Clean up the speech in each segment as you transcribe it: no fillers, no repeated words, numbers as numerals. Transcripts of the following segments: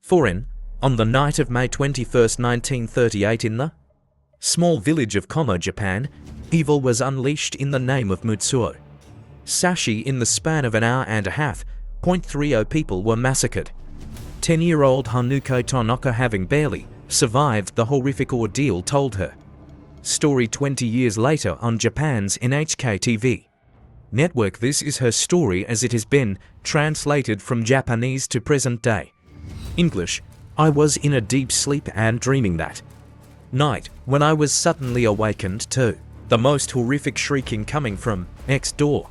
Foreign, on the night of May 21st, 1938 in the small village of Kamo, Japan, evil was unleashed in the name of Mutsuo. Sashi, in the span of an hour and a half, 30 people were massacred. 10-year-old Hanako Tanaka, having barely survived the horrific ordeal, told her story 20 years later on Japan's NHK TV network. This is her story as it has been translated from Japanese to present day English. I was in a deep sleep and dreaming that night when I was suddenly awakened to the most horrific shrieking coming from next door.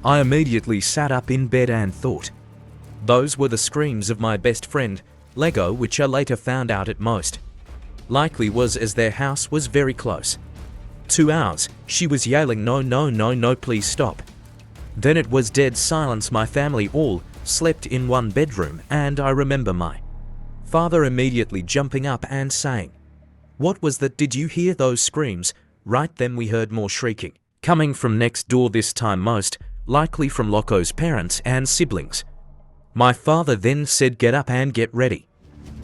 I immediately sat up in bed and thought those were the screams of my best friend, Lego, which I later found out it most likely was as their house was very close. 2 hours, she was yelling, "No, no, no, no, please stop." Then it was dead silence. My family all slept in one bedroom, and I remember my father immediately jumping up and saying, "What was that? Did you hear those screams?" Right then we heard more shrieking, coming from next door, this time most likely from Loco's parents and siblings. My father then said, "Get up and get ready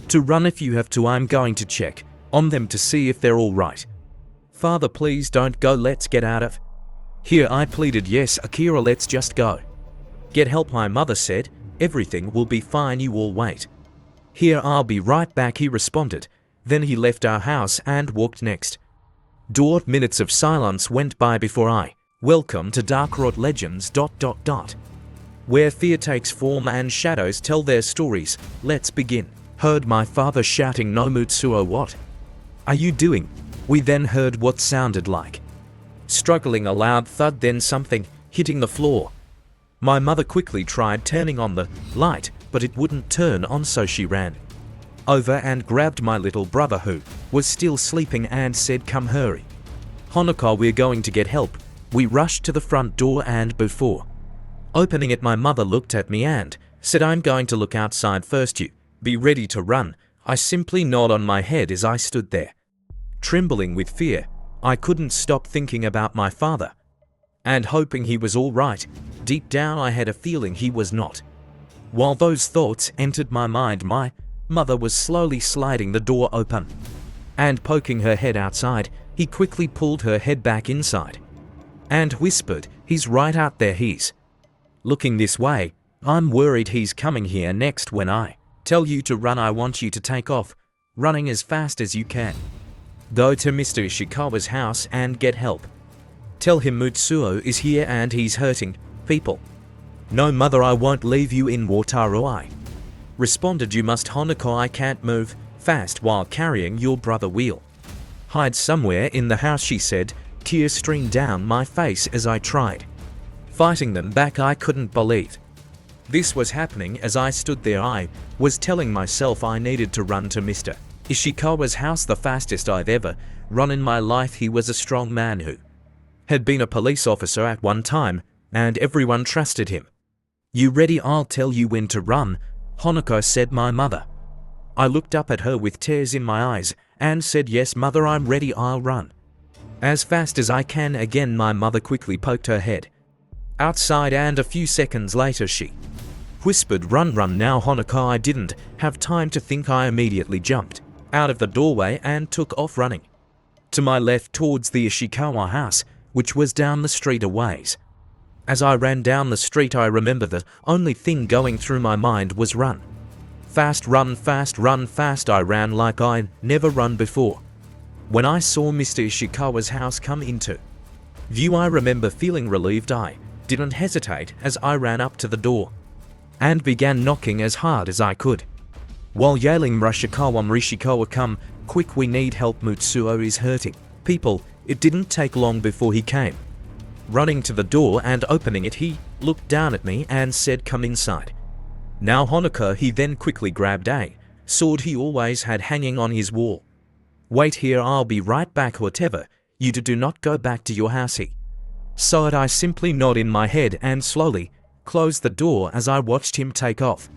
to run if you have to. I'm going to check on them to see if they're all right." "Father, please don't go, let's get out of here," I pleaded. "Yes, Akira, let's just go get help." My mother said, "Everything will be fine, you all wait here, I'll be right back," he responded. Then he left our house and walked next door. Minutes of silence went by before I welcome to Dark Road Legends ... where fear takes form and shadows tell their stories. Let's begin. Heard my father shouting, "No, Mutsuo, what are you doing?" We then heard what sounded like struggling, a loud thud, then something hitting the floor. My mother quickly tried turning on the light, but it wouldn't turn on, so she ran over and grabbed my little brother, who was still sleeping, and said, "Come, hurry, Hanako, we're going to get help." We rushed to the front door, and before opening it, my mother looked at me and said, "I'm going to look outside first, you be ready to run." I simply nodded on my head as I stood there, trembling with fear. I couldn't stop thinking about my father and hoping he was all right. Deep down I had a feeling he was not. While those thoughts entered my mind, my mother was slowly sliding the door open and poking her head outside. He quickly pulled her head back inside and whispered, "He's right out there, he's looking this way. I'm worried he's coming here next. When I tell you to run, I want you to take off, running as fast as you can. Go to Mr. Ishikawa's house and get help. Tell him Mutsuo is here and he's hurting people." "No, mother, I won't leave you in Wataru," I responded. "You must, Hanako. I can't move fast while carrying your brother. We'll hide somewhere in the house," she said. Tears streamed down my face as I tried fighting them back. I couldn't believe this was happening. As I stood there, I was telling myself I needed to run to Mr. Ishikawa's house, the fastest I've ever run in my life. He was a strong man who had been a police officer at one time, and everyone trusted him. "You ready? I'll tell you when to run," Hanako said, my mother. I looked up at her with tears in my eyes and said, "Yes, mother, I'm ready. I'll run as fast as I can." Again, my mother quickly poked her head outside, and a few seconds later she whispered, "Run, run now, Hanako." I didn't have time to think. I immediately jumped out of the doorway and took off, running to my left towards the Ishikawa house, which was down the street a ways. As I ran down the street, I remember the only thing going through my mind was run fast, run fast, run fast. I ran like I'd never run before. When I saw Mr. Ishikawa's house come into view, I remember feeling relieved. I didn't hesitate as I ran up to the door and began knocking as hard as I could, while yelling, "Rishikawa, come quick, we need help. Mutsuo is hurting people." It didn't take long before he came running to the door, and opening it, he looked down at me and said, "Come inside now, Hanako." He then quickly grabbed a sword he always had hanging on his wall. "Wait here, I'll be right back. Whatever you do not go back to your house," he said. I simply nodded in my head and slowly closed the door as I watched him take off,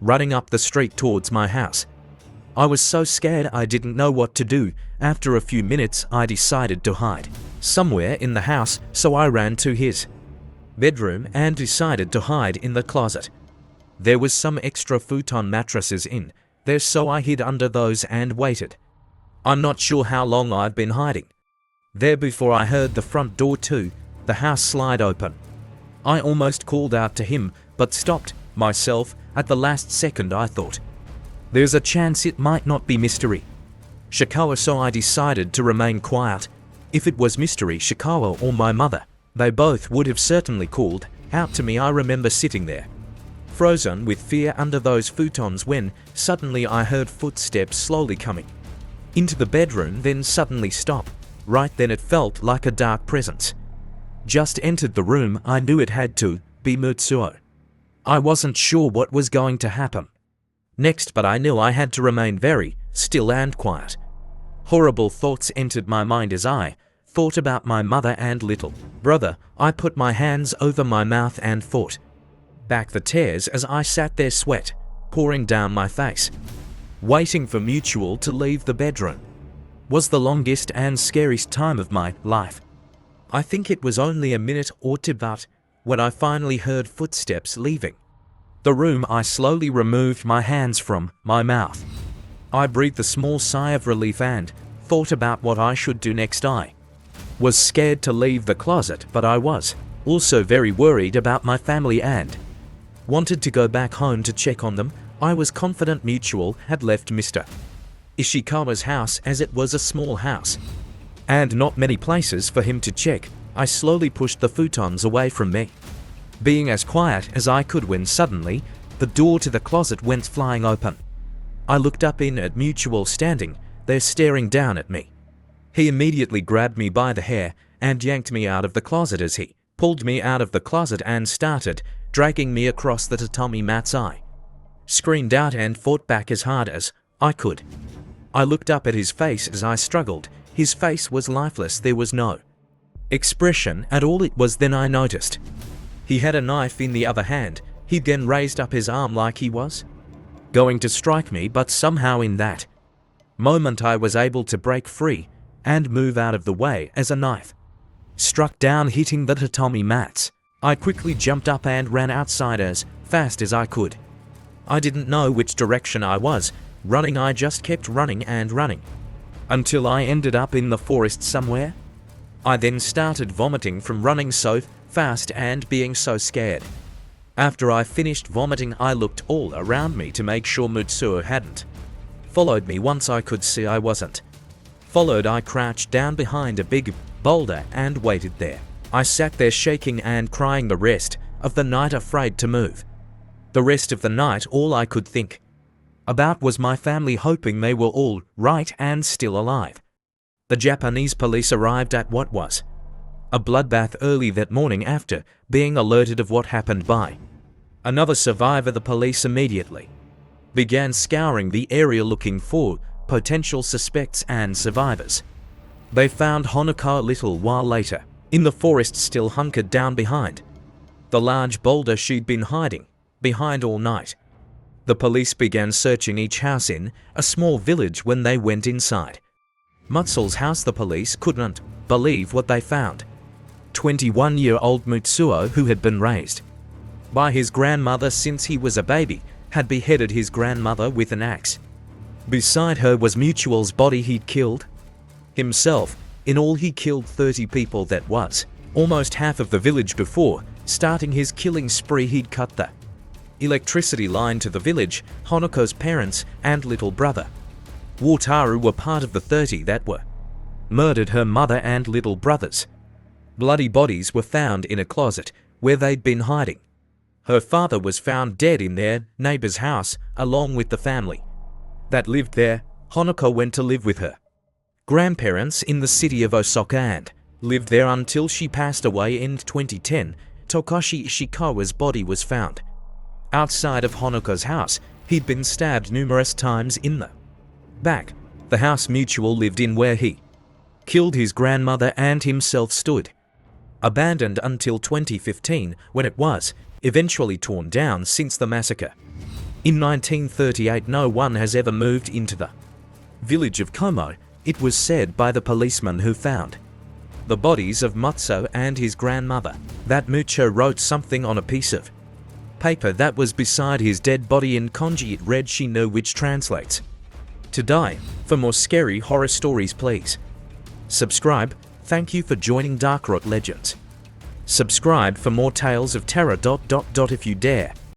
running up the street towards my house. I was so scared I didn't know what to do. After a few minutes, I decided to hide somewhere in the house, so I ran to his bedroom and decided to hide in the closet. There was some extra futon mattresses in there, so I hid under those and waited. I'm not sure how long I've been hiding there before I heard the front door to the house slide open. I almost called out to him, but stopped myself at the last second. I thought, there's a chance it might not be mystery Shikawa, so I decided to remain quiet. If it was mystery Shikawa or my mother, they both would have certainly called out to me. I remember sitting there, frozen with fear under those futons, when suddenly I heard footsteps slowly coming into the bedroom, then suddenly stop. Right then it felt like a dark presence just entered the room. I knew it had to be Mutsuo. I wasn't sure what was going to happen next, but I knew I had to remain very still and quiet. Horrible thoughts entered my mind as I thought about my mother and little brother. I put my hands over my mouth and fought back the tears as I sat there, sweat pouring down my face. Waiting for Mutsuo to leave the bedroom was the longest and scariest time of my life. I think it was only a minute or two, but when I finally heard footsteps leaving the room, I slowly removed my hands from my mouth. I breathed a small sigh of relief and thought about what I should do next. I was scared to leave the closet, but I was also very worried about my family and wanted to go back home to check on them. I was confident Mutsuo had left Mr. Ishikawa's house, as it was a small house and not many places for him to check. I slowly pushed the futons away from me, being as quiet as I could, when suddenly the door to the closet went flying open. I looked up in at Mutsuo standing there staring down at me. He immediately grabbed me by the hair and yanked me out of the closet. As he pulled me out of the closet and started dragging me across the tatami mats, I screamed out and fought back as hard as I could. I looked up at his face as I struggled. His face was lifeless. There was no expression at all. It was then I noticed he had a knife in the other hand. He then raised up his arm like he was going to strike me, but somehow in that moment I was able to break free and move out of the way as a knife struck down, hitting the tatami mats. I quickly jumped up and ran outside as fast as I could. I didn't know which direction I was running. I just kept running and running until I ended up in the forest somewhere. I then started vomiting from running so fast and being so scared. After I finished vomiting, I looked all around me to make sure Mutsuo hadn't followed me. Once I could see I wasn't followed, I crouched down behind a big boulder and waited there. I sat there shaking and crying the rest of the night, afraid to move. The rest of the night, all I could think about was my family, hoping they were all right and still alive. The Japanese police arrived at what was a bloodbath early that morning after being alerted of what happened by another survivor. The police immediately began scouring the area looking for potential suspects and survivors. They found Hanako a little while later in the forest, still hunkered down behind the large boulder she'd been hiding behind all night. The police began searching each house in a small village. When they went inside Mutsuo's house, the police couldn't believe what they found. 21-year-old Mutsuo, who had been raised by his grandmother since he was a baby, had beheaded his grandmother with an axe. Beside her was Mutsuo's body he'd killed himself. In all, he killed 30 people. That was almost half of the village. Before starting his killing spree, he'd cut the electricity line to the village. Hanako's parents and little brother Wataru were part of the 30 that were murdered. Her mother and little brother's bloody bodies were found in a closet where they'd been hiding. Her father was found dead in their neighbor's house along with the family that lived there. Hanako went to live with her grandparents in the city of Osaka and lived there until she passed away in 2010. Tokashi Ishikawa's body was found outside of Hanako's house. He'd been stabbed numerous times in the back. The house Mutsuo lived in, where he killed his grandmother and himself, stood abandoned until 2015, when it was eventually torn down. Since the massacre in 1938, no one has ever moved into the village of Kamo. It was said by the policeman who found the bodies of Mutsuo and his grandmother that Mutsuo wrote something on a piece of paper that was beside his dead body in kanji it read "She no," which translates to die. For more scary horror stories, please subscribe. Thank you for joining Dark Rock Legends. Subscribe for more tales of terror. If you dare.